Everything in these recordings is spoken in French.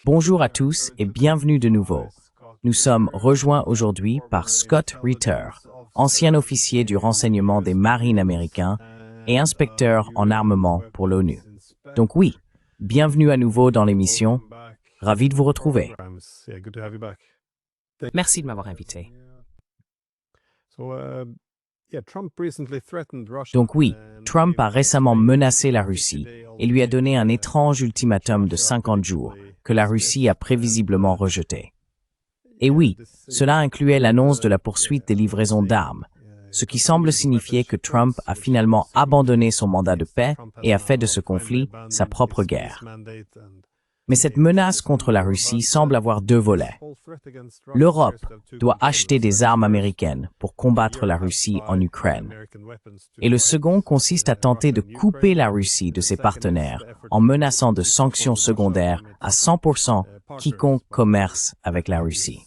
Bonjour à tous et bienvenue de nouveau. Nous sommes rejoints aujourd'hui par Scott Ritter, ancien officier du renseignement des marines américains et inspecteur en armement pour l'ONU. Donc oui, bienvenue à nouveau dans l'émission. Ravi de vous retrouver. Merci de m'avoir invité. Donc oui, Trump a récemment menacé la Russie et lui a donné un étrange ultimatum de 50 jours que la Russie a prévisiblement rejeté. Et oui, cela incluait l'annonce de la poursuite des livraisons d'armes, ce qui semble signifier que Trump a finalement abandonné son mandat de paix et a fait de ce conflit sa propre guerre. Mais cette menace contre la Russie semble avoir deux volets. L'Europe doit acheter des armes américaines pour combattre la Russie en Ukraine. Et le second consiste à tenter de couper la Russie de ses partenaires en menaçant de sanctions secondaires à 100% quiconque commerce avec la Russie.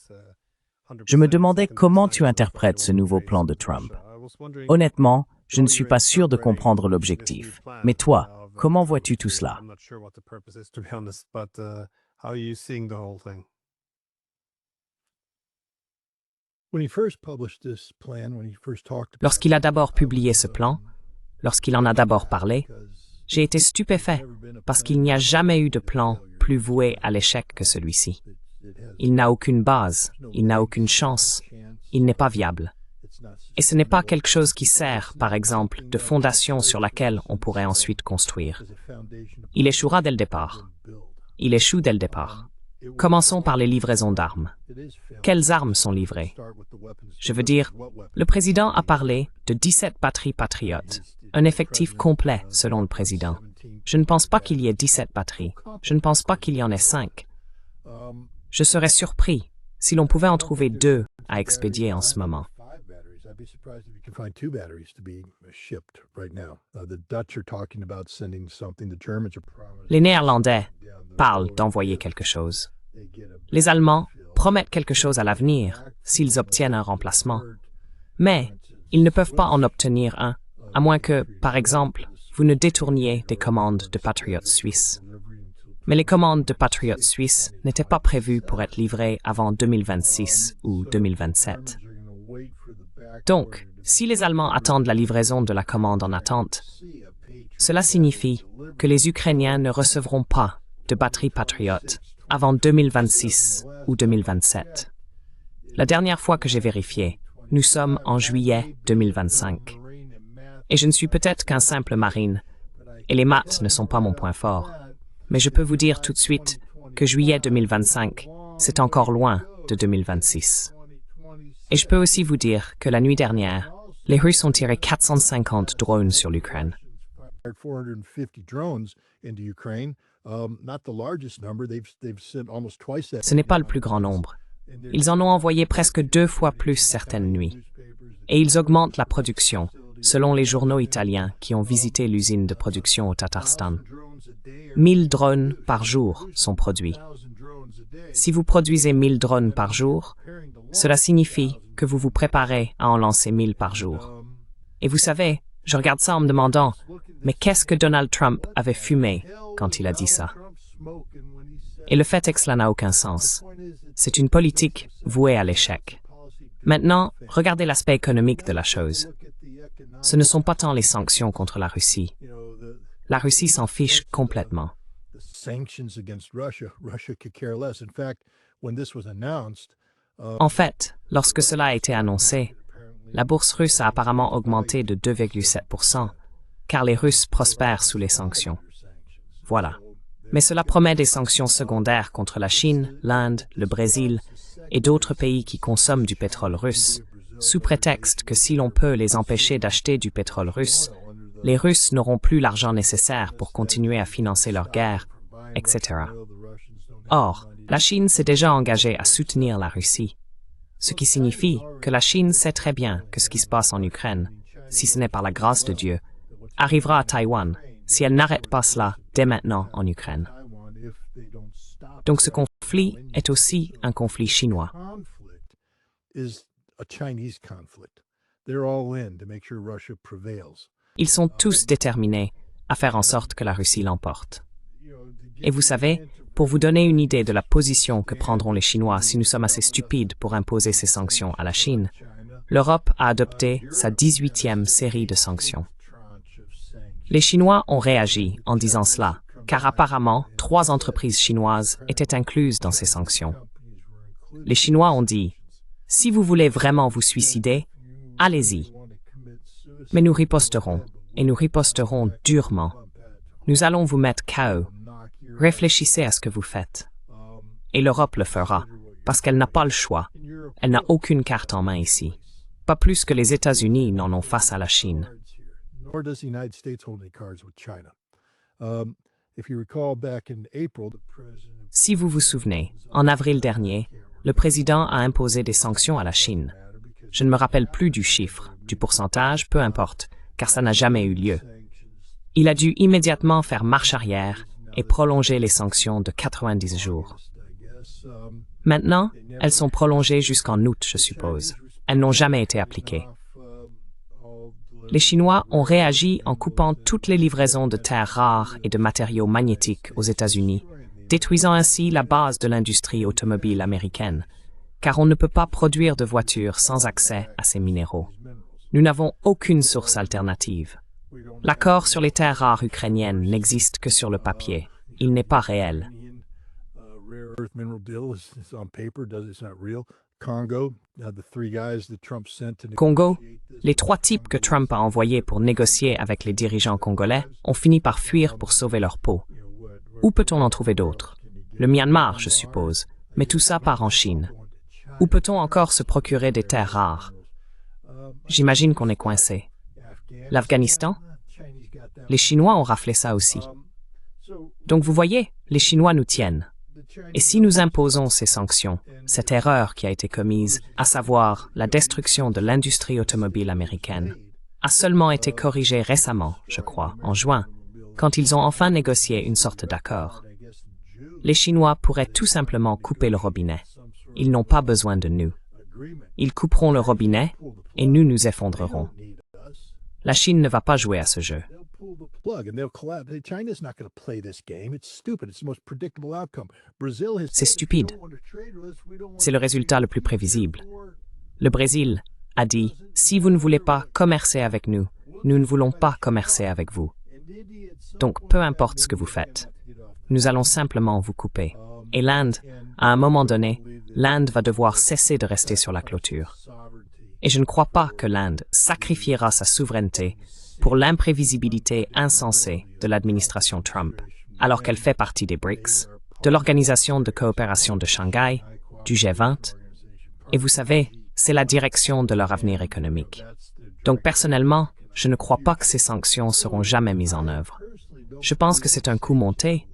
Je me demandais comment tu interprètes ce nouveau plan de Trump. Honnêtement, je ne suis pas sûr de comprendre l'objectif. Mais toi, comment vois-tu tout cela? Lorsqu'il a d'abord publié ce plan, lorsqu'il en a d'abord parlé, j'ai été stupéfait parce qu'il n'y a jamais eu de plan plus voué à l'échec que celui-ci. Il n'a aucune base, il n'a aucune chance, il n'est pas viable. Et ce n'est pas quelque chose qui sert, par exemple, de fondation sur laquelle on pourrait ensuite construire. Il échouera dès le départ. Il échoue dès le départ. Commençons par les livraisons d'armes. Quelles armes sont livrées? Je veux dire, le président a parlé de 17 batteries patriotes, un effectif complet selon le président. Je ne pense pas qu'il y ait 17 batteries. Je ne pense pas qu'il y en ait 5. Je serais surpris si l'on pouvait en trouver 2 à expédier en ce moment. Les Néerlandais parlent d'envoyer quelque chose. Les Allemands promettent quelque chose à l'avenir s'ils obtiennent un remplacement. Mais ils ne peuvent pas en obtenir un, à moins que, par exemple, vous ne détourniez des commandes de patriotes suisses. Mais les commandes de patriotes suisses n'étaient pas prévues pour être livrées avant 2026 ou 2027. Donc, si les Allemands attendent la livraison de la commande en attente, cela signifie que les Ukrainiens ne recevront pas de batteries patriotes avant 2026 ou 2027. La dernière fois que j'ai vérifié, nous sommes en juillet 2025. Et je ne suis peut-être qu'un simple marine, et les maths ne sont pas mon point fort. Mais je peux vous dire tout de suite que juillet 2025, c'est encore loin de 2026. Et je peux aussi vous dire que la nuit dernière, les Russes ont tiré 450 drones sur l'Ukraine. Ce n'est pas le plus grand nombre. Ils en ont envoyé presque 2 fois plus certaines nuits. Et ils augmentent la production, selon les journaux italiens qui ont visité l'usine de production au Tatarstan. 1000 drones par jour sont produits. Si vous produisez 1000 drones par jour, cela signifie que vous vous préparez à en lancer 1000 par jour. Et vous savez, je regarde ça en me demandant, mais qu'est-ce que Donald Trump avait fumé quand il a dit ça? Et le fait est que cela n'a aucun sens. C'est une politique vouée à l'échec. Maintenant, regardez l'aspect économique de la chose. Ce ne sont pas tant les sanctions contre la Russie. La Russie s'en fiche complètement. En fait, lorsque cela a été annoncé, la bourse russe a apparemment augmenté de 2,7%, car les Russes prospèrent sous les sanctions. Voilà. Mais cela promet des sanctions secondaires contre la Chine, l'Inde, le Brésil et d'autres pays qui consomment du pétrole russe, sous prétexte que si l'on peut les empêcher d'acheter du pétrole russe, les Russes n'auront plus l'argent nécessaire pour continuer à financer leur guerre, etc. Or, la Chine s'est déjà engagée à soutenir la Russie, ce qui signifie que la Chine sait très bien que ce qui se passe en Ukraine, si ce n'est par la grâce de Dieu, arrivera à Taïwan si elle n'arrête pas cela dès maintenant en Ukraine. Donc ce conflit est aussi un conflit chinois. Ils sont tous déterminés à faire en sorte que la Russie l'emporte. Et vous savez, Pour vous donner une idée de la position que prendront les Chinois si nous sommes assez stupides pour imposer ces sanctions à la Chine, l'Europe a adopté sa 18e série de sanctions. Les Chinois ont réagi en disant cela, car apparemment 3 entreprises chinoises étaient incluses dans ces sanctions. Les Chinois ont dit « Si vous voulez vraiment vous suicider, allez-y. » Mais nous riposterons, et nous riposterons durement. Nous allons vous mettre KO. Réfléchissez à ce que vous faites. Et l'Europe le fera, parce qu'elle n'a pas le choix. Elle n'a aucune carte en main ici. Pas plus que les États-Unis n'en ont face à la Chine. Si vous vous souvenez, en avril dernier, le président a imposé des sanctions à la Chine. Je ne me rappelle plus du chiffre, du pourcentage, peu importe, car ça n'a jamais eu lieu. Il a dû immédiatement faire marche arrière et prolonger les sanctions de 90 jours. Maintenant, elles sont prolongées jusqu'en août, je suppose. Elles n'ont jamais été appliquées. Les Chinois ont réagi en coupant toutes les livraisons de terres rares et de matériaux magnétiques aux États-Unis, détruisant ainsi la base de l'industrie automobile américaine, car on ne peut pas produire de voitures sans accès à ces minéraux. Nous n'avons aucune source alternative. L'accord sur les terres rares ukrainiennes n'existe que sur le papier. Il n'est pas réel. Congo, les 3 types que Trump a envoyés pour négocier avec les dirigeants congolais ont fini par fuir pour sauver leur peau. Où peut-on en trouver d'autres? Le Myanmar, je suppose, mais tout ça part en Chine. Où peut-on encore se procurer des terres rares? J'imagine qu'on est coincé. L'Afghanistan? Les Chinois ont raflé ça aussi. Donc vous voyez, les Chinois nous tiennent. Et si nous imposons ces sanctions, cette erreur qui a été commise, à savoir la destruction de l'industrie automobile américaine, a seulement été corrigée récemment, je crois, en juin, quand ils ont enfin négocié une sorte d'accord. Les Chinois pourraient tout simplement couper le robinet. Ils n'ont pas besoin de nous. Ils couperont le robinet et nous nous effondrerons. La Chine ne va pas jouer à ce jeu. C'est stupide. C'est le résultat le plus prévisible. Le Brésil a dit « Si vous ne voulez pas commercer avec nous, nous ne voulons pas commercer avec vous. Donc, peu importe ce que vous faites, nous allons simplement vous couper. » Et l'Inde, à un moment donné, l'Inde va devoir cesser de rester sur la clôture. Et je ne crois pas que l'Inde sacrifiera sa souveraineté pour l'imprévisibilité insensée de l'administration Trump, alors qu'elle fait partie des BRICS, de l'Organisation de coopération de Shanghai, du G20, et vous savez, c'est la direction de leur avenir économique. Donc personnellement, je ne crois pas que ces sanctions seront jamais mises en œuvre. Je pense que c'est un coup monté.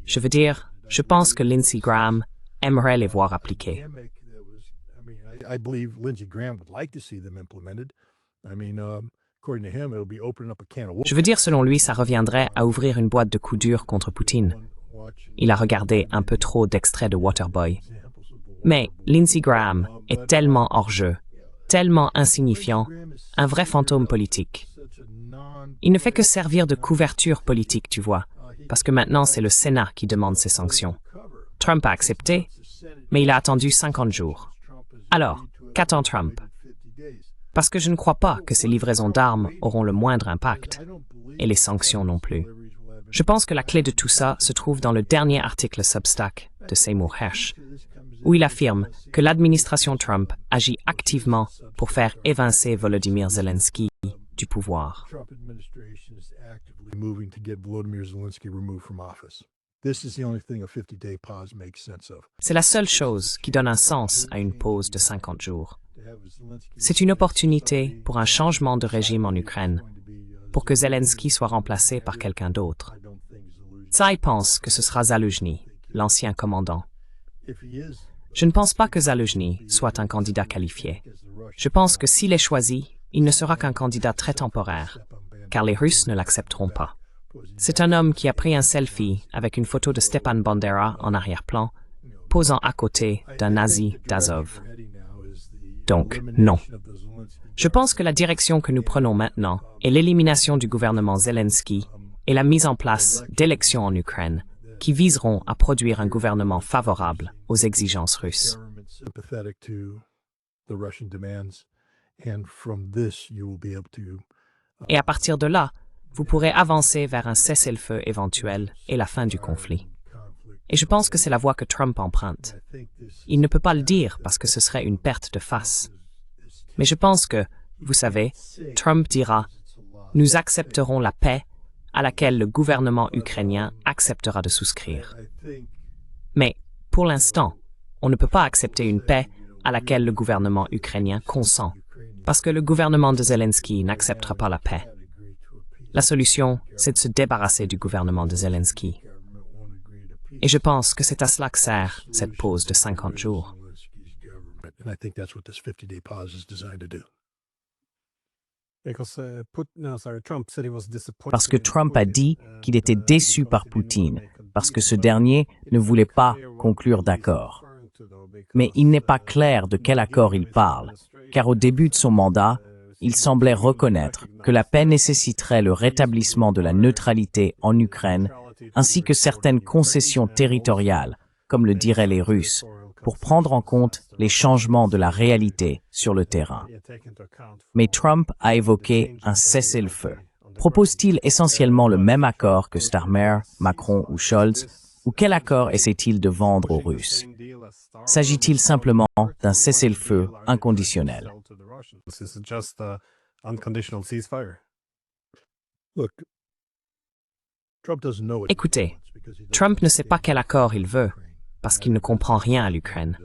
Je veux dire, je pense que Lindsey Graham aimerait les voir appliquées. Je veux dire, selon lui, ça reviendrait à ouvrir une boîte de coups durs contre Poutine. Il a regardé un peu trop d'extraits de Waterboy. Mais Lindsey Graham est tellement hors-jeu, tellement insignifiant, un vrai fantôme politique. Il ne fait que servir de couverture politique, tu vois, parce que maintenant c'est le Sénat qui demande ces sanctions. Trump a accepté, mais il a attendu 50 jours. Alors, qu'attend Trump? Parce que je ne crois pas que ces livraisons d'armes auront le moindre impact, et les sanctions non plus. Je pense que la clé de tout ça se trouve dans le dernier article Substack de Seymour Hersh, où il affirme que l'administration Trump agit activement pour faire évincer Volodymyr Zelensky du pouvoir. C'est la seule chose qui donne un sens à une pause de 50 jours. C'est une opportunité pour un changement de régime en Ukraine, pour que Zelensky soit remplacé par quelqu'un d'autre. Tsai pense que ce sera Zaluzhny, l'ancien commandant. Je ne pense pas que Zaluzhny soit un candidat qualifié. Je pense que s'il est choisi, il ne sera qu'un candidat très temporaire, car les Russes ne l'accepteront pas. C'est un homme qui a pris un selfie avec une photo de Stepan Bandera en arrière-plan, posant à côté d'un nazi d'Azov. Donc, non. Je pense que la direction que nous prenons maintenant est l'élimination du gouvernement Zelensky et la mise en place d'élections en Ukraine qui viseront à produire un gouvernement favorable aux exigences russes. Et à partir de là, vous pourrez avancer vers un cessez-le-feu éventuel et la fin du conflit. Et je pense que c'est la voie que Trump emprunte. Il ne peut pas le dire parce que ce serait une perte de face. Mais je pense que, vous savez, Trump dira « Nous accepterons la paix à laquelle le gouvernement ukrainien acceptera de souscrire. » Mais, pour l'instant, on ne peut pas accepter une paix à laquelle le gouvernement ukrainien consent, parce que le gouvernement de Zelensky n'acceptera pas la paix. La solution, c'est de se débarrasser du gouvernement de Zelensky. Et je pense que c'est à cela que sert cette pause de 50 jours. Parce que Trump a dit qu'il était déçu par Poutine, parce que ce dernier ne voulait pas conclure d'accord. Mais il n'est pas clair de quel accord il parle, car au début de son mandat, il semblait reconnaître que la paix nécessiterait le rétablissement de la neutralité en Ukraine, ainsi que certaines concessions territoriales, comme le diraient les Russes, pour prendre en compte les changements de la réalité sur le terrain. Mais Trump a évoqué un cessez-le-feu. Propose-t-il essentiellement le même accord que Starmer, Macron ou Scholz, ou quel accord essaie-t-il de vendre aux Russes? S'agit-il simplement d'un cessez-le-feu inconditionnel? Écoutez, Trump ne sait pas quel accord il veut, parce qu'il ne comprend rien à l'Ukraine.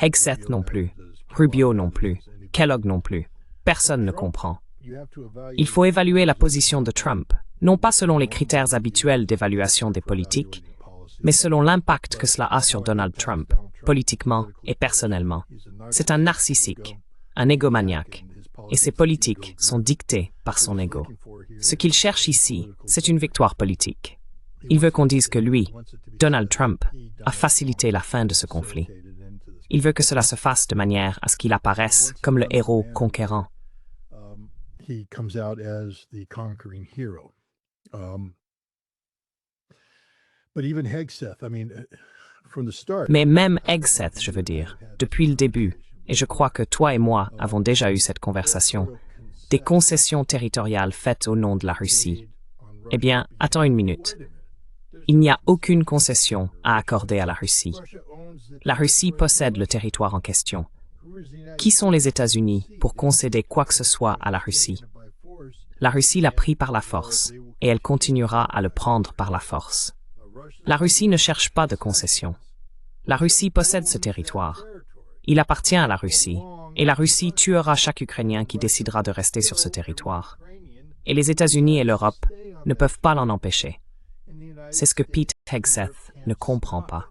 Hegseth non plus, Rubio non plus, Kellogg non plus. Personne ne comprend. Il faut évaluer la position de Trump, non pas selon les critères habituels d'évaluation des politiques, mais selon l'impact que cela a sur Donald Trump, politiquement et personnellement. C'est un narcissique, un égomaniaque, et ses politiques sont dictées par son ego. Ce qu'il cherche ici, c'est une victoire politique. Il veut qu'on dise que lui, Donald Trump, a facilité la fin de ce conflit. Il veut que cela se fasse de manière à ce qu'il apparaisse comme le héros conquérant. Mais même Hegseth, je veux dire, depuis le début, et je crois que toi et moi avons déjà eu cette conversation, des concessions territoriales faites au nom de la Russie. Eh bien, attends une minute. Il n'y a aucune concession à accorder à la Russie. La Russie possède le territoire en question. Qui sont les États-Unis pour concéder quoi que ce soit à la Russie? La Russie l'a pris par la force, et elle continuera à le prendre par la force. La Russie ne cherche pas de concession. La Russie possède ce territoire. Il appartient à la Russie, et la Russie tuera chaque Ukrainien qui décidera de rester sur ce territoire. Et les États-Unis et l'Europe ne peuvent pas l'en empêcher. C'est ce que Pete Hegseth ne comprend pas.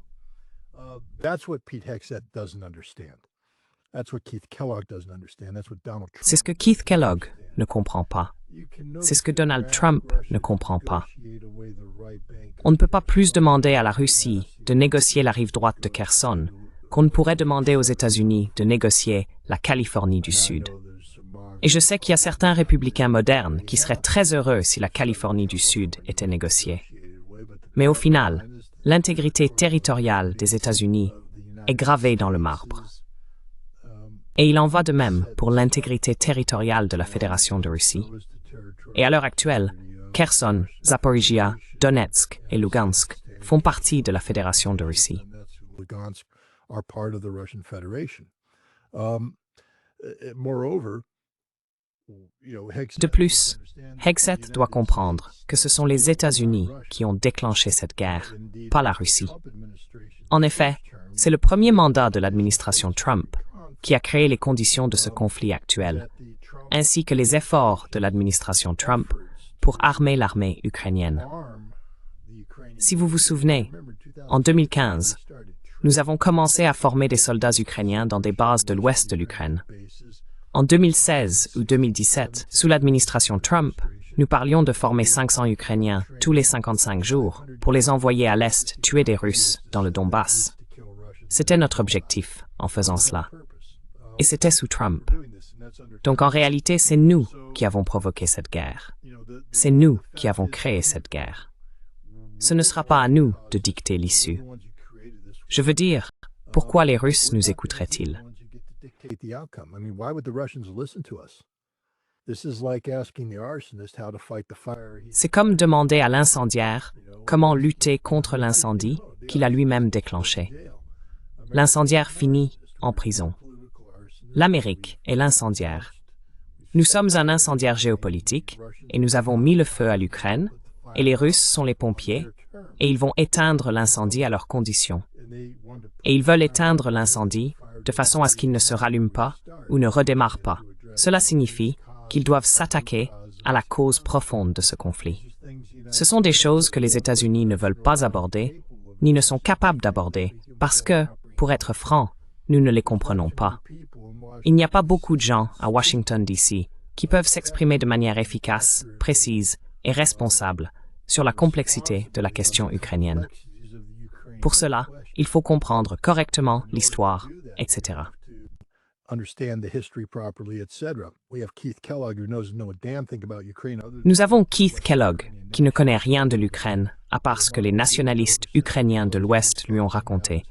C'est ce que Keith Kellogg ne comprend pas. C'est ce que Donald Trump ne comprend pas. On ne peut pas plus demander à la Russie de négocier la rive droite de Kherson qu'on ne pourrait demander aux États-Unis de négocier la Californie du Sud. Et je sais qu'il y a certains républicains modernes qui seraient très heureux si la Californie du Sud était négociée. Mais au final, l'intégrité territoriale des États-Unis est gravée dans le marbre. Et il en va de même pour l'intégrité territoriale de la Fédération de Russie. Et à l'heure actuelle, Kherson, Zaporizhia, Donetsk et Lugansk font partie de la Fédération de Russie. De plus, Hegseth doit comprendre que ce sont les États-Unis qui ont déclenché cette guerre, pas la Russie. En effet, c'est le premier mandat de l'administration Trump qui a créé les conditions de ce conflit actuel, ainsi que les efforts de l'administration Trump pour armer l'armée ukrainienne. Si vous vous souvenez, en 2015, nous avons commencé à former des soldats ukrainiens dans des bases de l'ouest de l'Ukraine. En 2016 ou 2017, sous l'administration Trump, nous parlions de former 500 Ukrainiens tous les 55 jours pour les envoyer à l'est tuer des Russes dans le Donbass. C'était notre objectif en faisant cela. Et c'était sous Trump. Donc en réalité, c'est nous qui avons provoqué cette guerre. C'est nous qui avons créé cette guerre. ce ne sera pas à nous de dicter l'issue. Je veux dire, pourquoi les Russes nous écouteraient-ils? C'est comme demander à l'incendiaire comment lutter contre l'incendie qu'il a lui-même déclenché. L'incendiaire finit en prison. L'Amérique est l'incendiaire. Nous sommes un incendiaire géopolitique et nous avons mis le feu à l'Ukraine et les Russes sont les pompiers et ils vont éteindre l'incendie à leurs conditions. Et ils veulent éteindre l'incendie de façon à ce qu'il ne se rallume pas ou ne redémarre pas. Cela signifie qu'ils doivent s'attaquer à la cause profonde de ce conflit. Ce sont des choses que les États-Unis ne veulent pas aborder, ni ne sont capables d'aborder, parce que, pour être franc, nous ne les comprenons pas. Il n'y a pas beaucoup de gens à Washington, D.C. qui peuvent s'exprimer de manière efficace, précise et responsable sur la complexité de la question ukrainienne. Pour cela, il faut comprendre correctement l'histoire, etc. Nous avons Keith Kellogg, qui ne connaît rien de l'Ukraine, à part ce que les nationalistes ukrainiens de l'Ouest lui ont raconté.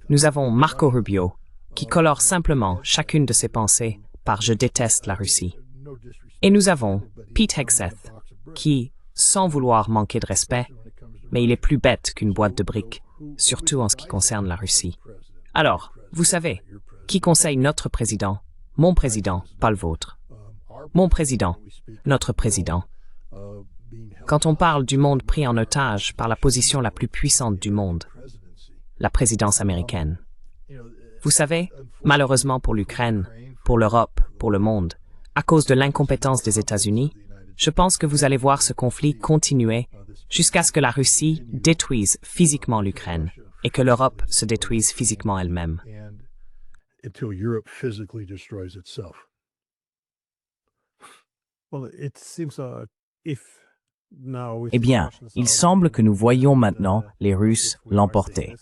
Nous avons Marco Rubio, qui colore simplement chacune de ses pensées par « Je déteste la Russie ». Et nous avons Pete Hegseth, qui, sans vouloir manquer de respect, mais il est plus bête qu'une boîte de briques, surtout en ce qui concerne la Russie. Alors, vous savez, qui conseille notre président? Mon président, pas le vôtre. Mon président, notre président. Quand on parle du monde pris en otage par la position la plus puissante du monde, la présidence américaine. Vous savez, malheureusement pour l'Ukraine, pour l'Europe, pour le monde, à cause de l'incompétence des États-Unis, je pense que vous allez voir ce conflit continuer jusqu'à ce que la Russie détruise physiquement l'Ukraine et que l'Europe se détruise physiquement elle-même. Eh bien, il semble que nous voyons maintenant les Russes l'emporter.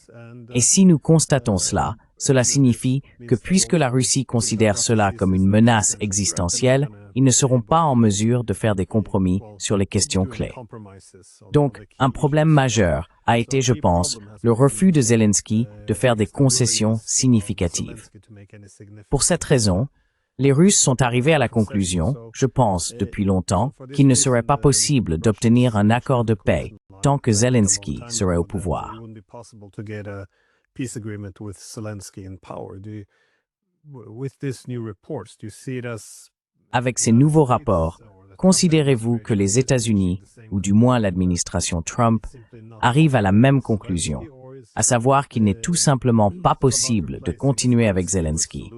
Et si nous constatons cela, cela signifie que puisque la Russie considère cela comme une menace existentielle, ils ne seront pas en mesure de faire des compromis sur les questions clés. Donc, un problème majeur a été, je pense, le refus de Zelensky de faire des concessions significatives. Pour cette raison, les Russes sont arrivés à la conclusion, je pense depuis longtemps, qu'il ne serait pas possible d'obtenir un accord de paix tant que Zelensky serait au pouvoir. Avec ces nouveaux rapports, considérez-vous que les États-Unis, ou du moins l'administration Trump, arrivent à la même conclusion, à savoir qu'il n'est tout simplement pas possible de continuer avec Zelensky?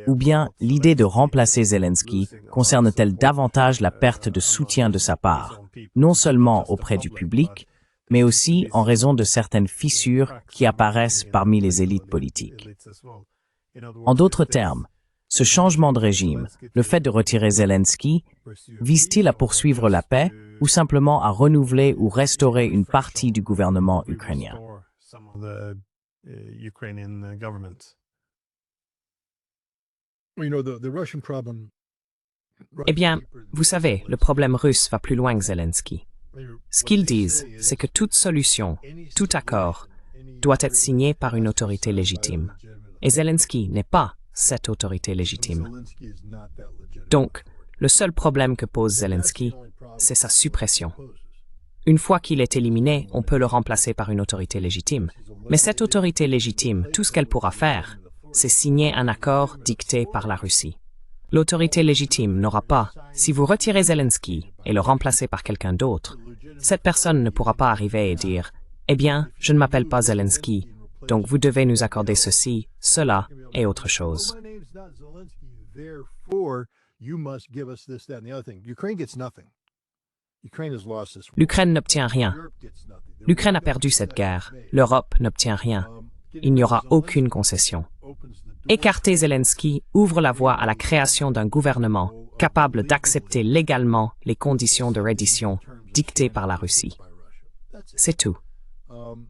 Ou bien l'idée de remplacer Zelensky concerne-t-elle davantage la perte de soutien de sa part, non seulement auprès du public, mais aussi en raison de certaines fissures qui apparaissent parmi les élites politiques? En d'autres termes, ce changement de régime, le fait de retirer Zelensky, vise-t-il à poursuivre la paix ou simplement à renouveler ou restaurer une partie du gouvernement ukrainien? Eh bien, vous savez, le problème russe va plus loin que Zelensky. Ce qu'ils disent, c'est que toute solution, tout accord, doit être signé par une autorité légitime. Et Zelensky n'est pas cette autorité légitime. Donc, le seul problème que pose Zelensky, c'est sa suppression. Une fois qu'il est éliminé, on peut le remplacer par une autorité légitime. Mais cette autorité légitime, tout ce qu'elle pourra faire, c'est signer un accord dicté par la Russie. L'autorité légitime n'aura pas, si vous retirez Zelensky et le remplacez par quelqu'un d'autre, cette personne ne pourra pas arriver et dire « Eh bien, je ne m'appelle pas Zelensky, donc vous devez nous accorder ceci, cela et autre chose. » L'Ukraine n'obtient rien. L'Ukraine a perdu cette guerre. L'Europe n'obtient rien. Il n'y aura aucune concession. Écarter Zelensky ouvre la voie à la création d'un gouvernement capable d'accepter légalement les conditions de reddition dictées par la Russie. C'est tout.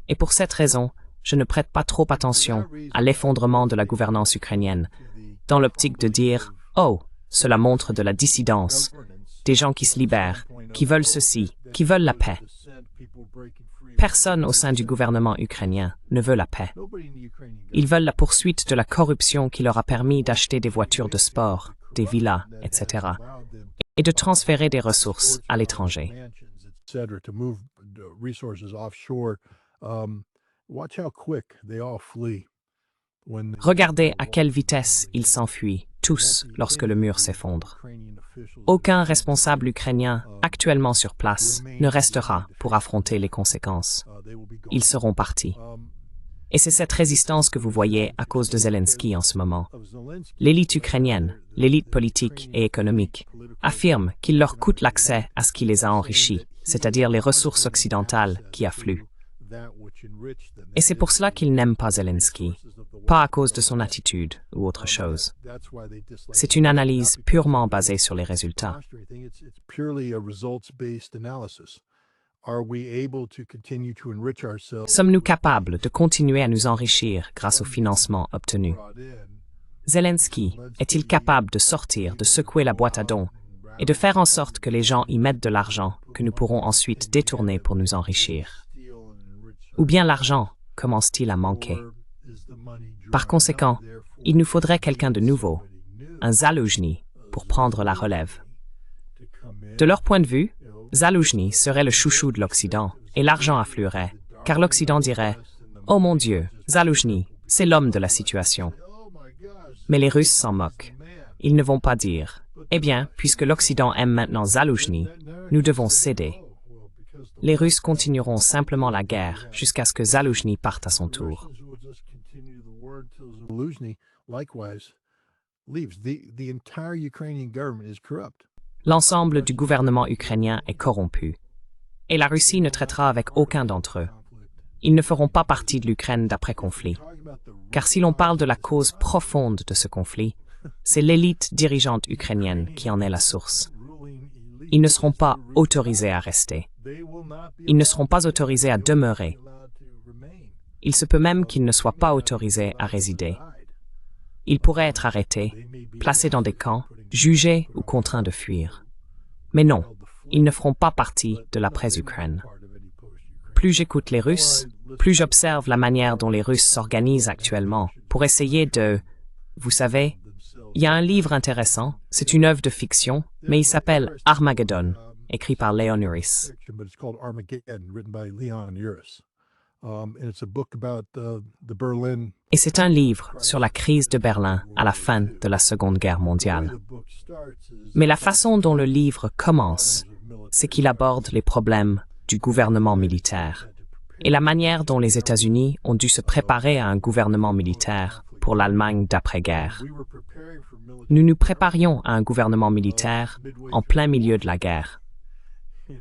Et pour cette raison, je ne prête pas trop attention à l'effondrement de la gouvernance ukrainienne, dans l'optique de dire « Oh, cela montre de la dissidence, des gens qui se libèrent, qui veulent ceci, qui veulent la paix. » Personne au sein du gouvernement ukrainien ne veut la paix. Ils veulent la poursuite de la corruption qui leur a permis d'acheter des voitures de sport, des villas, etc., et de transférer des ressources à l'étranger. Regardez à quelle vitesse ils s'enfuient, tous, lorsque le mur s'effondre. Aucun responsable ukrainien actuellement sur place ne restera pour affronter les conséquences. Ils seront partis. Et c'est cette résistance que vous voyez à cause de Zelensky en ce moment. L'élite ukrainienne, l'élite politique et économique, affirme qu'il leur coûte l'accès à ce qui les a enrichis, c'est-à-dire les ressources occidentales qui affluent. Et c'est pour cela qu'ils n'aiment pas Zelensky, pas à cause de son attitude ou autre chose. C'est une analyse purement basée sur les résultats. Sommes-nous capables de continuer à nous enrichir grâce au financement obtenu? Zelensky est-il capable de sortir, de secouer la boîte à dons et de faire en sorte que les gens y mettent de l'argent que nous pourrons ensuite détourner pour nous enrichir? Ou bien l'argent commence-t-il à manquer? Par conséquent, il nous faudrait quelqu'un de nouveau, un Zaloujny, pour prendre la relève. De leur point de vue, Zaloujny serait le chouchou de l'Occident et l'argent affluerait, car l'Occident dirait « Oh mon Dieu, Zaloujny, c'est l'homme de la situation ». Mais les Russes s'en moquent. Ils ne vont pas dire « Eh bien, puisque l'Occident aime maintenant Zaloujny, nous devons céder ». Les Russes continueront simplement la guerre jusqu'à ce que Zaloujny parte à son tour. L'ensemble du gouvernement ukrainien est corrompu, et la Russie ne traitera avec aucun d'entre eux. Ils ne feront pas partie de l'Ukraine d'après-conflit, car si l'on parle de la cause profonde de ce conflit, c'est l'élite dirigeante ukrainienne qui en est la source. Ils ne seront pas autorisés à rester. Ils ne seront pas autorisés à demeurer. Il se peut même qu'ils ne soient pas autorisés à résider. Ils pourraient être arrêtés, placés dans des camps, jugés ou contraints de fuir. Mais non, ils ne feront pas partie de l'après-Ukraine. Plus j'écoute les Russes, plus j'observe la manière dont les Russes s'organisent actuellement pour essayer de... Vous savez, il y a un livre intéressant, c'est une œuvre de fiction, mais il s'appelle Armageddon, écrit par Leon Uris. Et c'est un livre sur la crise de Berlin à la fin de la Seconde Guerre mondiale. Mais la façon dont le livre commence, c'est qu'il aborde les problèmes du gouvernement militaire et la manière dont les États-Unis ont dû se préparer à un gouvernement militaire pour l'Allemagne d'après-guerre. Nous nous préparions à un gouvernement militaire en plein milieu de la guerre.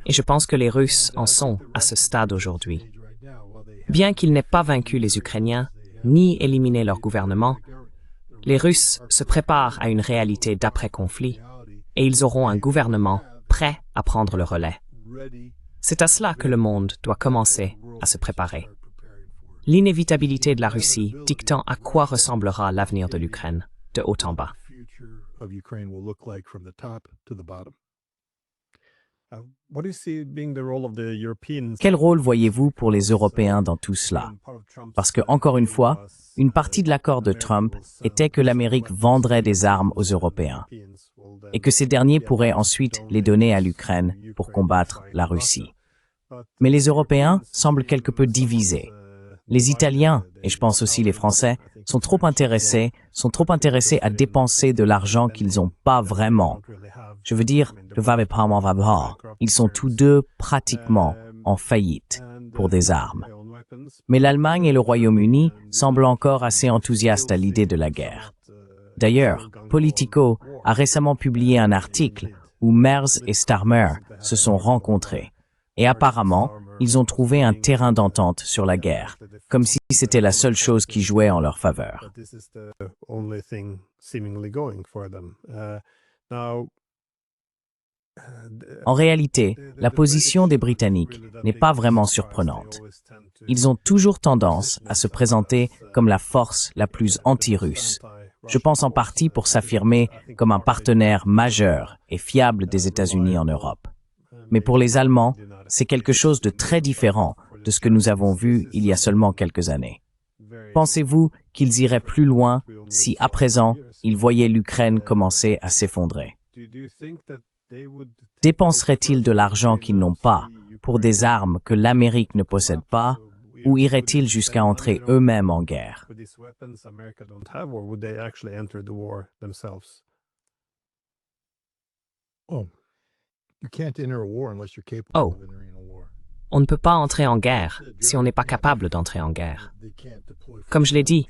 Et je pense que les Russes en sont à ce stade aujourd'hui. Bien qu'ils n'aient pas vaincu les Ukrainiens, ni éliminé leur gouvernement, les Russes se préparent à une réalité d'après-conflit et ils auront un gouvernement prêt à prendre le relais. C'est à cela que le monde doit commencer à se préparer. L'inévitabilité de la Russie dictant à quoi ressemblera l'avenir de l'Ukraine, de haut en bas. Quel rôle voyez-vous pour les Européens dans tout cela? Parce que, encore une fois, une partie de l'accord de Trump était que l'Amérique vendrait des armes aux Européens et que ces derniers pourraient ensuite les donner à l'Ukraine pour combattre la Russie. Mais les Européens semblent quelque peu divisés. Les Italiens, et je pense aussi les Français, sont trop intéressés à dépenser de l'argent qu'ils n'ont pas vraiment. Je veux dire, ils sont tous deux pratiquement en faillite pour des armes. Mais l'Allemagne et le Royaume-Uni semblent encore assez enthousiastes à l'idée de la guerre. D'ailleurs, Politico a récemment publié un article où Merz et Starmer se sont rencontrés. Et apparemment, ils ont trouvé un terrain d'entente sur la guerre, comme si c'était la seule chose qui jouait en leur faveur. En réalité, la position des Britanniques n'est pas vraiment surprenante. Ils ont toujours tendance à se présenter comme la force la plus anti-russe. Je pense en partie pour s'affirmer comme un partenaire majeur et fiable des États-Unis en Europe. Mais pour les Allemands, c'est quelque chose de très différent de ce que nous avons vu il y a seulement quelques années. Pensez-vous qu'ils iraient plus loin si, à présent, ils voyaient l'Ukraine commencer à s'effondrer? Dépenseraient-ils de l'argent qu'ils n'ont pas pour des armes que l'Amérique ne possède pas, ou iraient-ils jusqu'à entrer eux-mêmes en guerre? Oh, on ne peut pas entrer en guerre si on n'est pas capable d'entrer en guerre. Comme je l'ai dit,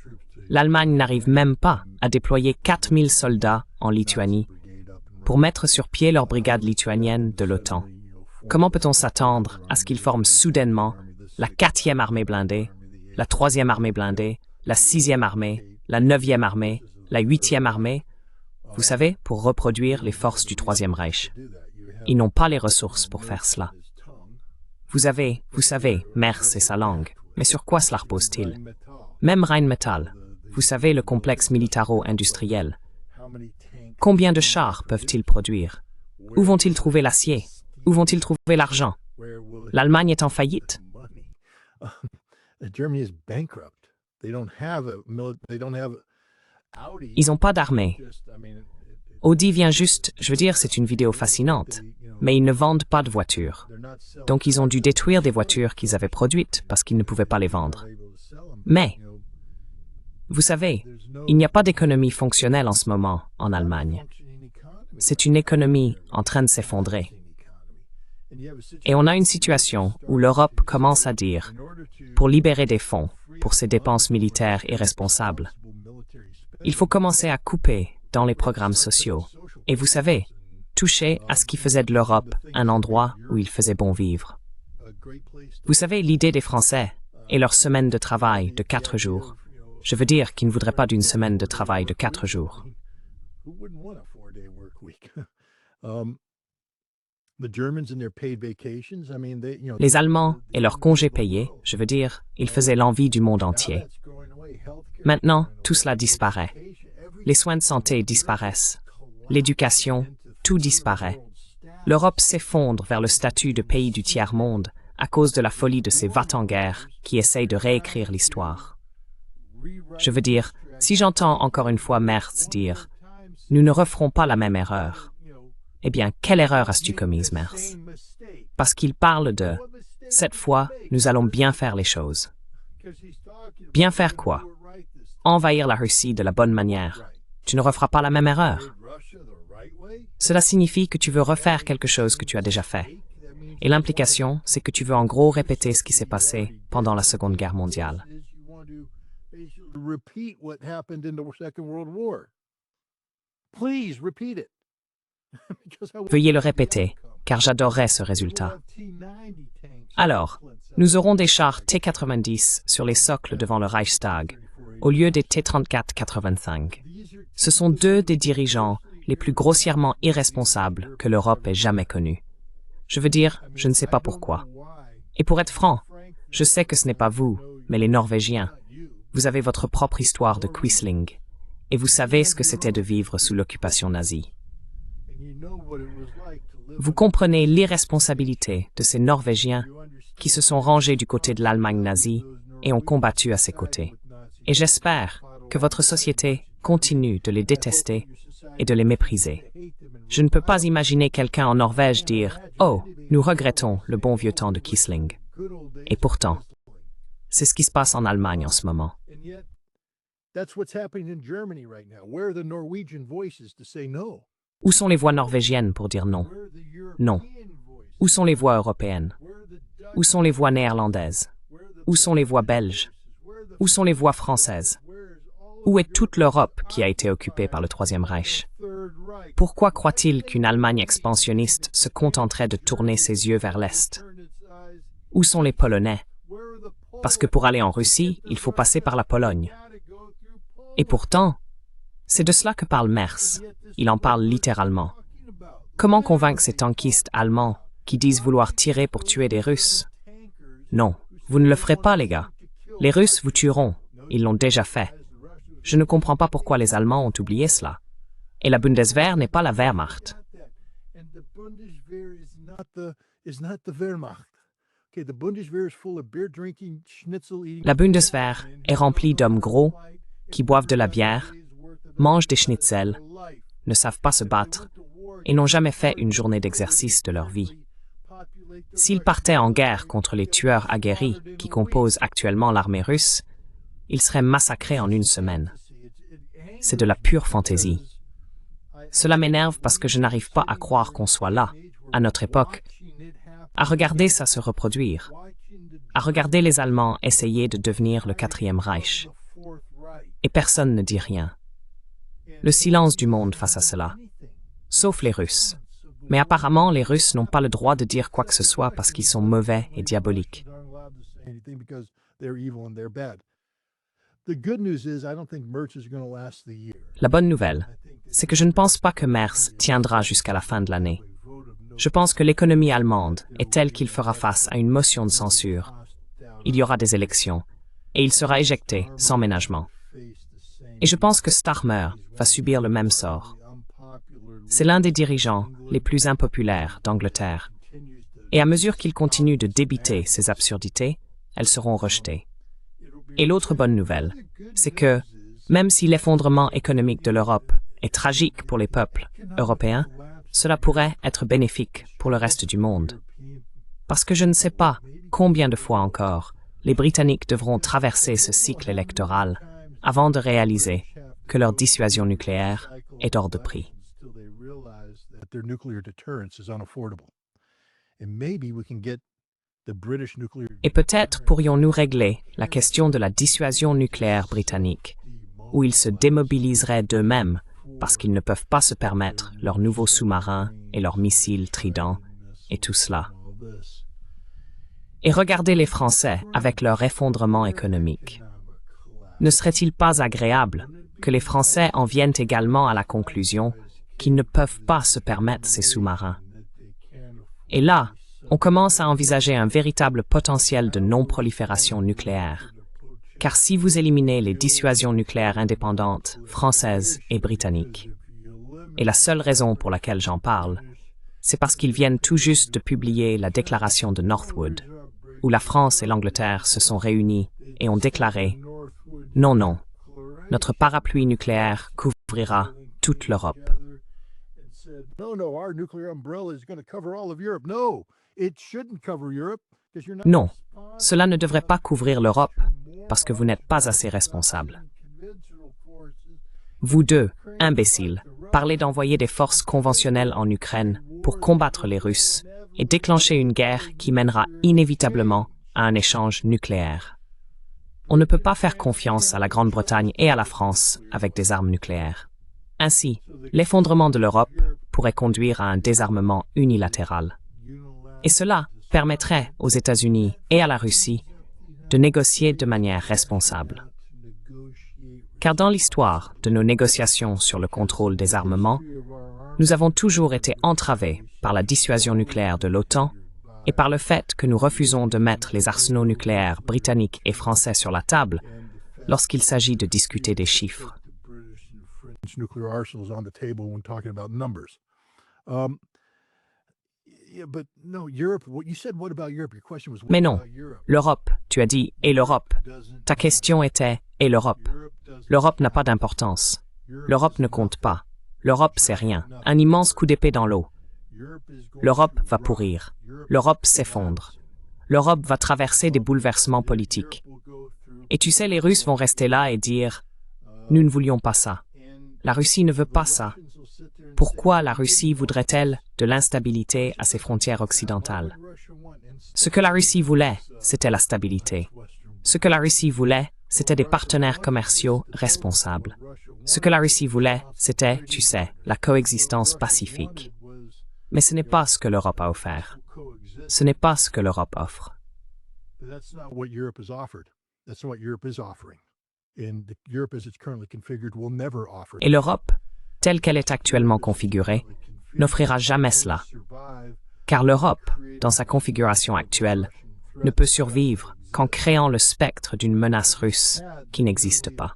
l'Allemagne n'arrive même pas à déployer 4000 soldats en Lituanie pour mettre sur pied leur brigade lituanienne de l'OTAN. Comment peut-on s'attendre à ce qu'ils forment soudainement la 4e armée blindée, la 3e armée blindée, la 6e armée, la 9e armée, la 8e armée, vous savez, pour reproduire les forces du Troisième Reich? Ils n'ont pas les ressources pour faire cela. Vous savez, Merz et sa langue. Mais sur quoi cela repose-t-il? Même Rheinmetall, vous savez, le complexe militaro-industriel. Combien de chars peuvent-ils produire? Où vont-ils trouver l'acier? Où vont-ils trouver l'argent? L'Allemagne est en faillite. Ils n'ont pas d'armée. Audi vient juste, je veux dire, c'est une vidéo fascinante, mais ils ne vendent pas de voitures. Donc ils ont dû détruire des voitures qu'ils avaient produites parce qu'ils ne pouvaient pas les vendre. Mais, vous savez, il n'y a pas d'économie fonctionnelle en ce moment en Allemagne. C'est une économie en train de s'effondrer. Et on a une situation où l'Europe commence à dire, pour libérer des fonds pour ses dépenses militaires irresponsables, il faut commencer à couper dans les programmes sociaux. Et vous savez, toucher à ce qui faisait de l'Europe un endroit où il faisait bon vivre. Vous savez, l'idée des Français et leur semaine de travail de 4 jours. Je veux dire qu'ils ne voudraient pas d'une semaine de travail de 4 jours. Les Allemands et leurs congés payés, je veux dire, ils faisaient l'envie du monde entier. Maintenant, tout cela disparaît. Les soins de santé disparaissent. L'éducation, tout disparaît. L'Europe s'effondre vers le statut de pays du tiers-monde à cause de la folie de ces va-t-en-guerre qui essayent de réécrire l'histoire. Je veux dire, si j'entends encore une fois Merz dire « Nous ne referons pas la même erreur », eh bien, quelle erreur as-tu commise, Merz? Parce qu'il parle de « Cette fois, nous allons bien faire les choses ». Bien faire quoi? Envahir la Russie de la bonne manière. Tu ne referas pas la même erreur. Cela signifie que tu veux refaire quelque chose que tu as déjà fait. Et l'implication, c'est que tu veux en gros répéter ce qui s'est passé pendant la Seconde Guerre mondiale. Veuillez le répéter, car j'adorerais ce résultat. Alors, nous aurons des chars T-90 sur les socles devant le Reichstag, au lieu des T-34-85. Ce sont deux des dirigeants les plus grossièrement irresponsables que l'Europe ait jamais connus. Je veux dire, je ne sais pas pourquoi. Et pour être franc, je sais que ce n'est pas vous, mais les Norvégiens. Vous avez votre propre histoire de Quisling, et vous savez ce que c'était de vivre sous l'occupation nazie. Vous comprenez l'irresponsabilité de ces Norvégiens qui se sont rangés du côté de l'Allemagne nazie et ont combattu à ses côtés. Et j'espère que votre société continue de les détester et de les mépriser. Je ne peux pas imaginer quelqu'un en Norvège dire « Oh, nous regrettons le bon vieux temps de Quisling ». Et pourtant, c'est ce qui se passe en Allemagne en ce moment. Où sont les voix norvégiennes pour dire non? Non. Où sont les voix européennes? Où sont les voix néerlandaises? Où sont les voix belges? Où sont les voix françaises? Où est toute l'Europe qui a été occupée par le Troisième Reich? Pourquoi croit-il qu'une Allemagne expansionniste se contenterait de tourner ses yeux vers l'Est? Où sont les Polonais? Parce que pour aller en Russie, il faut passer par la Pologne. Et pourtant, c'est de cela que parle Merz. Il en parle littéralement. Comment convaincre ces tankistes allemands qui disent vouloir tirer pour tuer des Russes? Non, vous ne le ferez pas, les gars. Les Russes vous tueront. Ils l'ont déjà fait. Je ne comprends pas pourquoi les Allemands ont oublié cela. Et la Bundeswehr n'est pas la Wehrmacht. La Bundeswehr est remplie d'hommes gros qui boivent de la bière, mangent des schnitzels, ne savent pas se battre et n'ont jamais fait une journée d'exercice de leur vie. S'ils partaient en guerre contre les tueurs aguerris qui composent actuellement l'armée russe, ils seraient massacrés en une semaine. C'est de la pure fantaisie. Cela m'énerve parce que je n'arrive pas à croire qu'on soit là, à notre époque, à regarder ça se reproduire, à regarder les Allemands essayer de devenir le Quatrième Reich. Et personne ne dit rien. Le silence du monde face à cela, sauf les Russes. Mais apparemment, les Russes n'ont pas le droit de dire quoi que ce soit parce qu'ils sont mauvais et diaboliques. La bonne nouvelle, c'est que je ne pense pas que Merz tiendra jusqu'à la fin de l'année. Je pense que l'économie allemande est telle qu'il fera face à une motion de censure. Il y aura des élections, et il sera éjecté sans ménagement. Et je pense que Starmer va subir le même sort. C'est l'un des dirigeants les plus impopulaires d'Angleterre. Et à mesure qu'il continue de débiter ces absurdités, elles seront rejetées. Et l'autre bonne nouvelle, c'est que, même si l'effondrement économique de l'Europe est tragique pour les peuples européens, cela pourrait être bénéfique pour le reste du monde. Parce que je ne sais pas combien de fois encore les Britanniques devront traverser ce cycle électoral avant de réaliser que leur dissuasion nucléaire est hors de prix. Et peut-être pourrions-nous régler la question de la dissuasion nucléaire britannique, où ils se démobiliseraient d'eux-mêmes parce qu'ils ne peuvent pas se permettre leurs nouveaux sous-marins et leurs missiles Trident et tout cela. Et regardez les Français avec leur effondrement économique. Ne serait-il pas agréable que les Français en viennent également à la conclusion qu'ils ne peuvent pas se permettre ces sous-marins? Et là, on commence à envisager un véritable potentiel de non-prolifération nucléaire. Car si vous éliminez les dissuasions nucléaires indépendantes, françaises et britanniques, et la seule raison pour laquelle j'en parle, c'est parce qu'ils viennent tout juste de publier la déclaration de Northwood, où la France et l'Angleterre se sont réunis et ont déclaré « Non, non, notre parapluie nucléaire couvrira toute l'Europe. » Non, cela ne devrait pas couvrir l'Europe parce que vous n'êtes pas assez responsable. Vous deux, imbéciles, parlez d'envoyer des forces conventionnelles en Ukraine pour combattre les Russes et déclencher une guerre qui mènera inévitablement à un échange nucléaire. On ne peut pas faire confiance à la Grande-Bretagne et à la France avec des armes nucléaires. Ainsi, l'effondrement de l'Europe pourrait conduire à un désarmement unilatéral. Et cela permettrait aux États-Unis et à la Russie de négocier de manière responsable. Car dans l'histoire de nos négociations sur le contrôle des armements, nous avons toujours été entravés par la dissuasion nucléaire de l'OTAN et par le fait que nous refusons de mettre les arsenaux nucléaires britanniques et français sur la table lorsqu'il s'agit de discuter des chiffres. Mais non, l'Europe, tu as dit, et l'Europe. Ta question était, et l'Europe. L'Europe n'a pas d'importance. L'Europe ne compte pas. L'Europe, c'est rien. Un immense coup d'épée dans l'eau. L'Europe va pourrir. L'Europe s'effondre. L'Europe va traverser des bouleversements politiques. Et tu sais, les Russes vont rester là et dire « Nous ne voulions pas ça. La Russie ne veut pas ça. Pourquoi la Russie voudrait-elle de l'instabilité à ses frontières occidentales? Ce que la Russie voulait, c'était la stabilité. Ce que la Russie voulait, c'était des partenaires commerciaux responsables. Ce que la Russie voulait, c'était, tu sais, la coexistence pacifique. Mais ce n'est pas ce que l'Europe a offert. Ce n'est pas ce que l'Europe offre. Et l'Europe, telle qu'elle est actuellement configurée, n'offrira jamais cela. Car l'Europe, dans sa configuration actuelle, ne peut survivre qu'en créant le spectre d'une menace russe qui n'existe pas.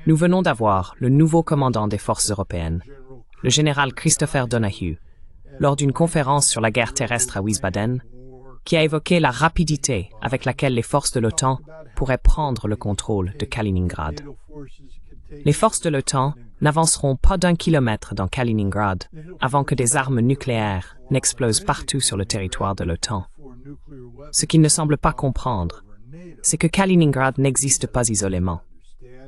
Nous venons d'avoir le nouveau commandant des forces européennes, le général Christopher Donahue, lors d'une conférence sur la guerre terrestre à Wiesbaden, qui a évoqué la rapidité avec laquelle les forces de l'OTAN pourraient prendre le contrôle de Kaliningrad. Les forces de l'OTAN n'avanceront pas d'1 kilomètre dans Kaliningrad avant que des armes nucléaires n'explosent partout sur le territoire de l'OTAN. Ce qu'ils ne semblent pas comprendre, c'est que Kaliningrad n'existe pas isolément.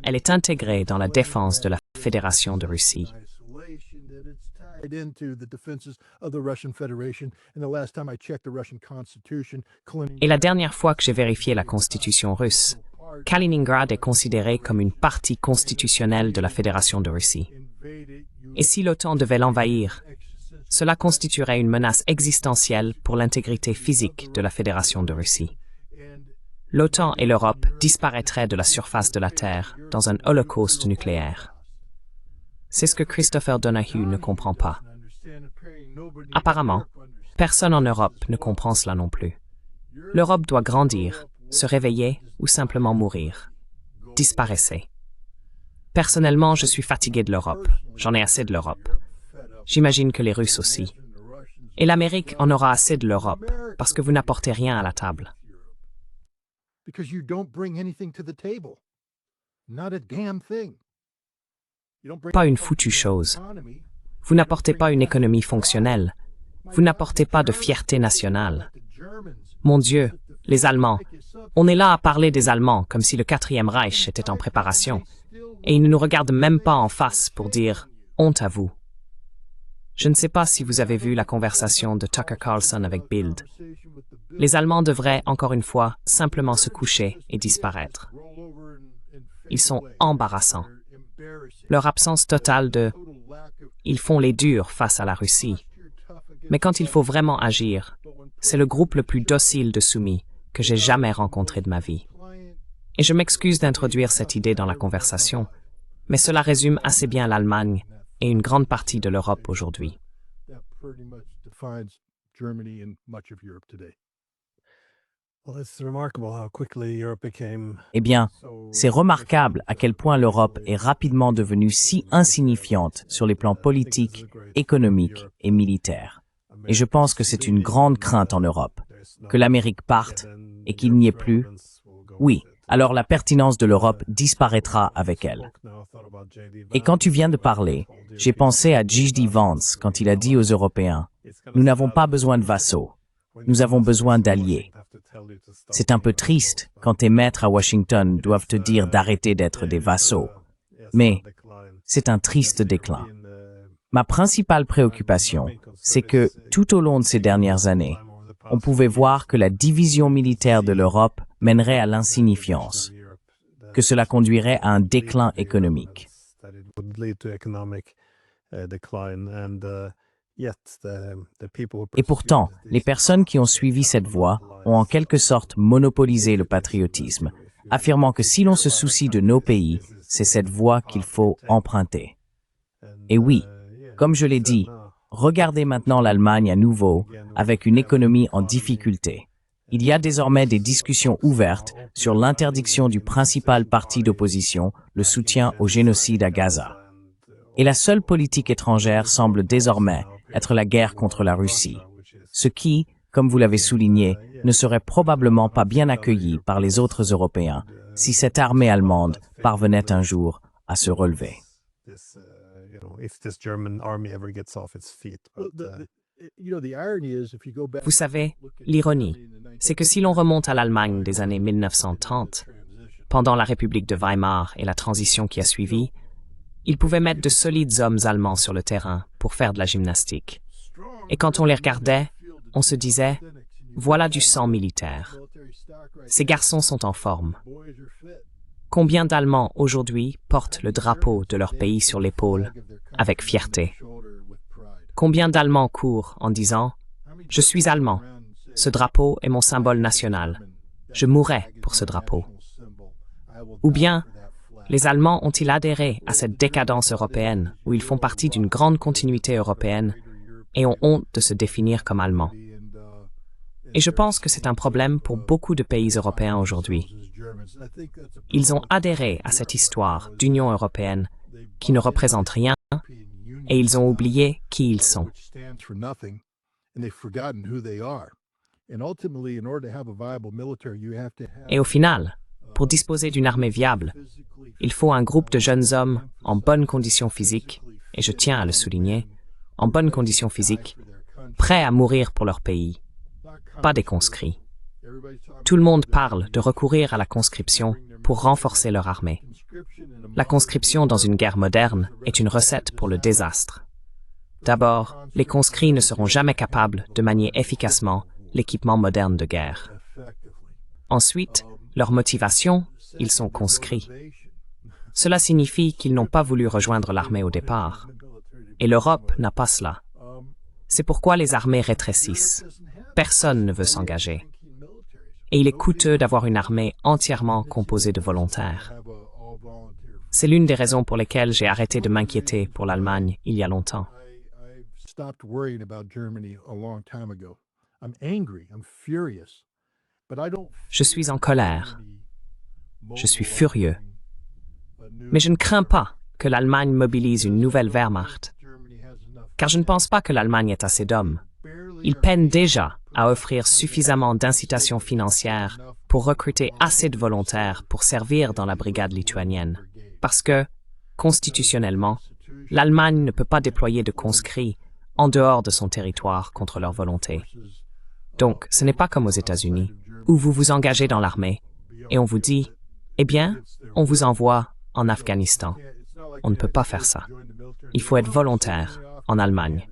Elle est intégrée dans la défense de la Fédération de Russie. Et la dernière fois que j'ai vérifié la constitution russe, Kaliningrad est considérée comme une partie constitutionnelle de la Fédération de Russie. Et si l'OTAN devait l'envahir, cela constituerait une menace existentielle pour l'intégrité physique de la Fédération de Russie. L'OTAN et l'Europe disparaîtraient de la surface de la Terre dans un holocauste nucléaire. C'est ce que Christopher Donahue ne comprend pas. Apparemment, personne en Europe ne comprend cela non plus. L'Europe doit grandir, se réveiller ou simplement mourir. Disparaissez. Personnellement, je suis fatigué de l'Europe. J'en ai assez de l'Europe. J'imagine que les Russes aussi. Et l'Amérique en aura assez de l'Europe, parce que vous n'apportez rien à la table. Pas une foutue chose. Vous n'apportez pas une économie fonctionnelle. Vous n'apportez pas de fierté nationale. Mon Dieu, les Allemands. On est là à parler des Allemands comme si le 4e Reich était en préparation. Et ils ne nous regardent même pas en face pour dire « honte à vous ». Je ne sais pas si vous avez vu la conversation de Tucker Carlson avec Bild. Les Allemands devraient, encore une fois, simplement se coucher et disparaître. Ils sont embarrassants. Leur absence totale de « ils font les durs face à la Russie ». Mais quand il faut vraiment agir, c'est le groupe le plus docile de soumis que j'ai jamais rencontré de ma vie. Et je m'excuse d'introduire cette idée dans la conversation, mais cela résume assez bien l'Allemagne et une grande partie de l'Europe aujourd'hui. Eh bien, c'est remarquable à quel point l'Europe est rapidement devenue si insignifiante sur les plans politiques, économiques et militaires. Et je pense que c'est une grande crainte en Europe, que l'Amérique parte et qu'il n'y ait plus. Oui, alors la pertinence de l'Europe disparaîtra avec elle. Et quand tu viens de parler, j'ai pensé à J.D. Vance quand il a dit aux Européens « Nous n'avons pas besoin de vassaux, nous avons besoin d'alliés ». C'est un peu triste quand tes maîtres à Washington doivent te dire d'arrêter d'être des vassaux, mais c'est un triste déclin. Ma principale préoccupation, c'est que, tout au long de ces dernières années, on pouvait voir que la division militaire de l'Europe mènerait à l'insignifiance, que cela conduirait à un déclin économique. Et pourtant, les personnes qui ont suivi cette voie ont en quelque sorte monopolisé le patriotisme, affirmant que si l'on se soucie de nos pays, c'est cette voie qu'il faut emprunter. Et oui, comme je l'ai dit, regardez maintenant l'Allemagne à nouveau, avec une économie en difficulté. Il y a désormais des discussions ouvertes sur l'interdiction du principal parti d'opposition, le soutien au génocide à Gaza. Et la seule politique étrangère semble désormais être la guerre contre la Russie, ce qui, comme vous l'avez souligné, ne serait probablement pas bien accueilli par les autres Européens si cette armée allemande parvenait un jour à se relever. Vous savez, l'ironie, c'est que si l'on remonte à l'Allemagne des années 1930, pendant la République de Weimar et la transition qui a suivi, ils pouvaient mettre de solides hommes allemands sur le terrain pour faire de la gymnastique. Et quand on les regardait, on se disait « voilà du sang militaire. Ces garçons sont en forme. » Combien d'Allemands aujourd'hui portent le drapeau de leur pays sur l'épaule avec fierté? Combien d'Allemands courent en disant « je suis allemand, ce drapeau est mon symbole national, je mourrai pour ce drapeau ». Ou bien, les Allemands ont-ils adhéré à cette décadence européenne où ils font partie d'une grande continuité européenne et ont honte de se définir comme Allemands? Et je pense que c'est un problème pour beaucoup de pays européens aujourd'hui. Ils ont adhéré à cette histoire d'Union européenne qui ne représente rien et ils ont oublié qui ils sont. Et au final, pour disposer d'une armée viable, il faut un groupe de jeunes hommes en bonne condition physique, et je tiens à le souligner, en bonne condition physique, prêts à mourir pour leur pays, pas des conscrits. Tout le monde parle de recourir à la conscription pour renforcer leur armée. La conscription dans une guerre moderne est une recette pour le désastre. D'abord, les conscrits ne seront jamais capables de manier efficacement l'équipement moderne de guerre. Ensuite, leur motivation, ils sont conscrits. Cela signifie qu'ils n'ont pas voulu rejoindre l'armée au départ. Et l'Europe n'a pas cela. C'est pourquoi les armées rétrécissent. Personne ne veut s'engager. Et il est coûteux d'avoir une armée entièrement composée de volontaires. C'est l'une des raisons pour lesquelles j'ai arrêté de m'inquiéter pour l'Allemagne il y a longtemps. Je suis en colère. Je suis furieux. Mais je ne crains pas que l'Allemagne mobilise une nouvelle Wehrmacht, car je ne pense pas que l'Allemagne ait assez d'hommes. Ils peinent déjà à offrir suffisamment d'incitations financières pour recruter assez de volontaires pour servir dans la brigade lituanienne, parce que, constitutionnellement, l'Allemagne ne peut pas déployer de conscrits en dehors de son territoire contre leur volonté. Donc, ce n'est pas comme aux États-Unis, où vous vous engagez dans l'armée et on vous dit « Eh bien, on vous envoie en Afghanistan ». On ne peut pas faire ça. Il faut être volontaire en Allemagne.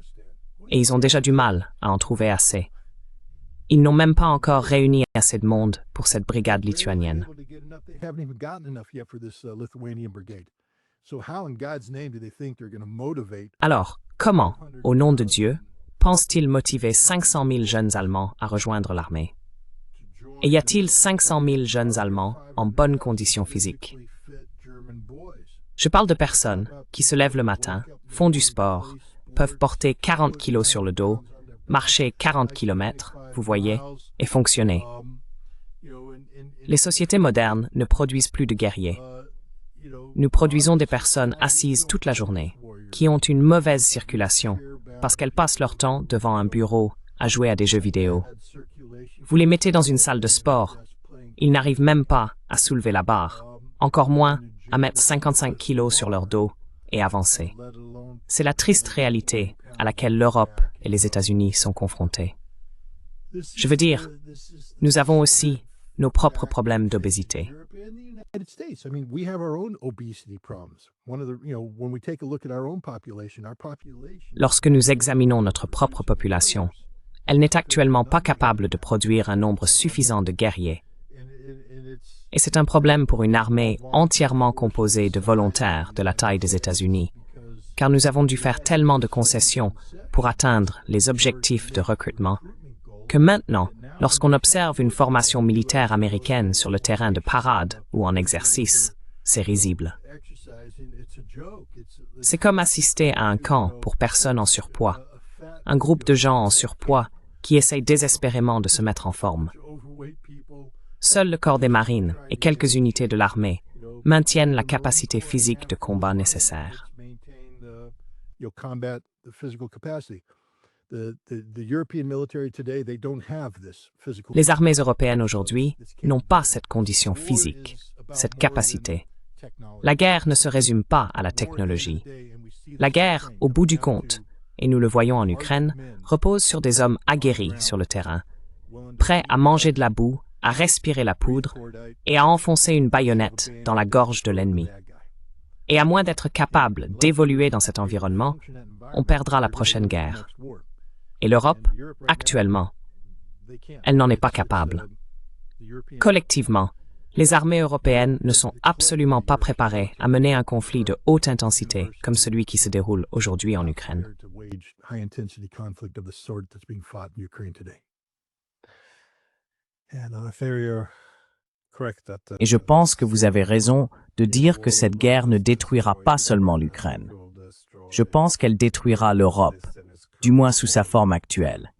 Et ils ont déjà du mal à en trouver assez. Ils n'ont même pas encore réuni assez de monde pour cette brigade lituanienne. Alors, comment, au nom de Dieu, pense-t-il motiver 500 000 jeunes Allemands à rejoindre l'armée? Et y a-t-il 500 000 jeunes Allemands en bonne condition physique? Je parle de personnes qui se lèvent le matin, font du sport, peuvent porter 40 kilos sur le dos, marcher 40 kilomètres, vous voyez, et fonctionner. Les sociétés modernes ne produisent plus de guerriers. Nous produisons des personnes assises toute la journée, qui ont une mauvaise circulation, parce qu'elles passent leur temps devant un bureau à jouer à des jeux vidéo. Vous les mettez dans une salle de sport, ils n'arrivent même pas à soulever la barre, encore moins à mettre 55 kilos sur leur dos et avancer. C'est la triste réalité à laquelle l'Europe et les États-Unis sont confrontés. Je veux dire, nous avons aussi nos propres problèmes d'obésité. Lorsque nous examinons notre propre population, elle n'est actuellement pas capable de produire un nombre suffisant de guerriers. Et c'est un problème pour une armée entièrement composée de volontaires de la taille des États-Unis, car nous avons dû faire tellement de concessions pour atteindre les objectifs de recrutement, que maintenant, lorsqu'on observe une formation militaire américaine sur le terrain de parade ou en exercice, c'est risible. C'est comme assister à un camp pour personnes en surpoids, un groupe de gens en surpoids qui essayent désespérément de se mettre en forme. Seul le corps des marines et quelques unités de l'armée maintiennent la capacité physique de combat nécessaire. Les armées européennes aujourd'hui n'ont pas cette condition physique, cette capacité. La guerre ne se résume pas à la technologie. La guerre, au bout du compte, et nous le voyons en Ukraine, repose sur des hommes aguerris sur le terrain, prêts à manger de la boue, à respirer la poudre et à enfoncer une baïonnette dans la gorge de l'ennemi. Et à moins d'être capable d'évoluer dans cet environnement, on perdra la prochaine guerre. Et l'Europe, actuellement, elle n'en est pas capable. Collectivement, les armées européennes ne sont absolument pas préparées à mener un conflit de haute intensité comme celui qui se déroule aujourd'hui en Ukraine. Et je pense que vous avez raison de dire que cette guerre ne détruira pas seulement l'Ukraine. Je pense qu'elle détruira l'Europe, du moins sous sa forme actuelle.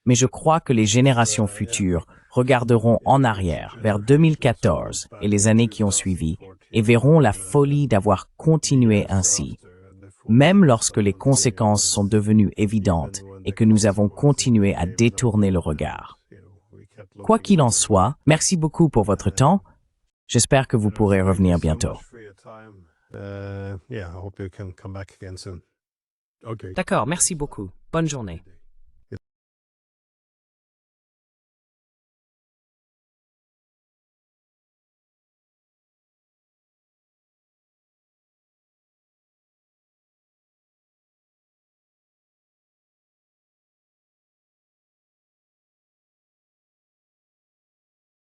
Mais je crois que les générations futures regarderont en arrière vers 2014 et les années qui ont suivi et verront la folie d'avoir continué ainsi, même lorsque les conséquences sont devenues évidentes et que nous avons continué à détourner le regard. Quoi qu'il en soit, merci beaucoup pour votre temps. J'espère que vous pourrez revenir bientôt. D'accord, merci beaucoup. Bonne journée.